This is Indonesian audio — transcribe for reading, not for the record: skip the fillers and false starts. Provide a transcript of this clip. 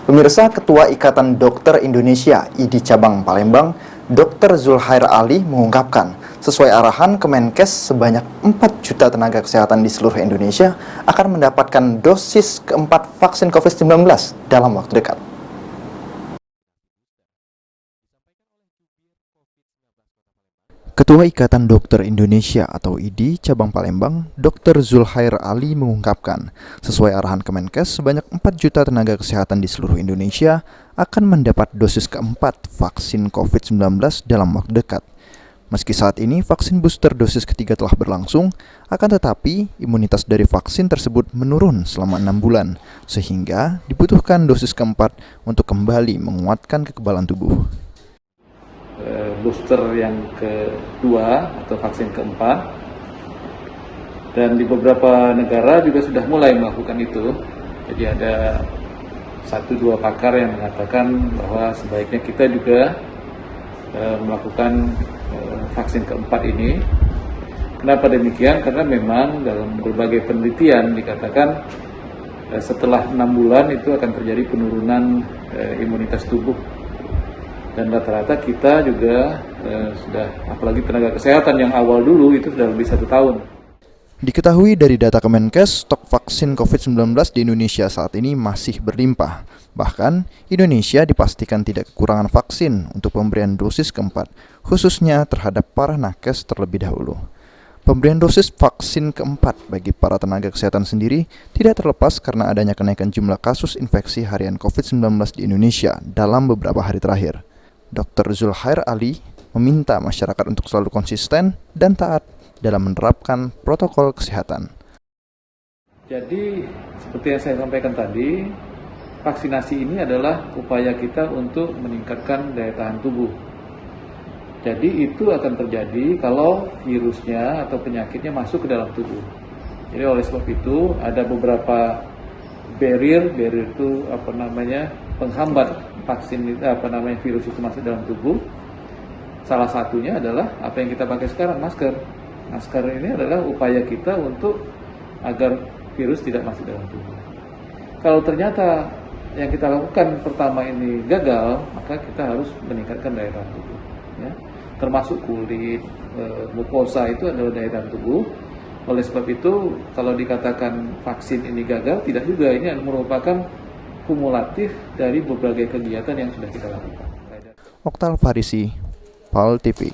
Pemirsa, Ketua Ikatan Dokter Indonesia (IDI) Cabang Palembang, Dr. Zulhair Ali mengungkapkan, sesuai arahan Kemenkes, sebanyak 4 juta tenaga kesehatan di seluruh Indonesia akan mendapatkan dosis keempat vaksin COVID-19 dalam waktu dekat. Ketua Ikatan Dokter Indonesia atau IDI Cabang Palembang, Dr. Zulhair Ali mengungkapkan, sesuai arahan Kemenkes, sebanyak 4 juta tenaga kesehatan di seluruh Indonesia akan mendapat dosis keempat vaksin COVID-19 dalam waktu dekat. Meski saat ini vaksin booster dosis ketiga telah berlangsung, akan tetapi imunitas dari vaksin tersebut menurun selama 6 bulan, sehingga dibutuhkan dosis keempat untuk kembali menguatkan kekebalan tubuh. Booster yang kedua atau vaksin keempat, dan di beberapa negara juga sudah mulai melakukan itu. Jadi ada 1-2 pakar yang mengatakan bahwa sebaiknya kita juga melakukan vaksin keempat ini. Kenapa demikian? Karena memang dalam berbagai penelitian dikatakan setelah 6 bulan itu akan terjadi penurunan imunitas tubuh. Dan rata-rata kita juga sudah, apalagi tenaga kesehatan yang awal dulu itu sudah lebih 1 tahun. Diketahui dari data Kemenkes, stok vaksin COVID-19 di Indonesia saat ini masih berlimpah. Bahkan, Indonesia dipastikan tidak kekurangan vaksin untuk pemberian dosis keempat, khususnya terhadap para nakes terlebih dahulu. Pemberian dosis vaksin keempat bagi para tenaga kesehatan sendiri tidak terlepas karena adanya kenaikan jumlah kasus infeksi harian COVID-19 di Indonesia dalam beberapa hari terakhir. Dr. Zulhair Ali meminta masyarakat untuk selalu konsisten dan taat dalam menerapkan protokol kesehatan. Jadi, seperti yang saya sampaikan tadi, vaksinasi ini adalah upaya kita untuk meningkatkan daya tahan tubuh. Jadi itu akan terjadi kalau virusnya atau penyakitnya masuk ke dalam tubuh. Jadi oleh sebab itu ada beberapa barrier itu penghambat vaksin virus itu masuk dalam tubuh. Salah satunya adalah apa yang kita pakai sekarang, masker. Masker ini adalah upaya kita untuk agar virus tidak masuk dalam tubuh. Kalau ternyata yang kita lakukan pertama ini gagal, maka kita harus meningkatkan daya tahan tubuh. Ya. Termasuk kulit, mukosa itu adalah daya tahan tubuh. Oleh sebab itu, kalau dikatakan vaksin ini gagal, tidak juga. Ini merupakan kumulatif dari berbagai kegiatan yang sudah kita lakukan. Oktal Farisi, PAL TV.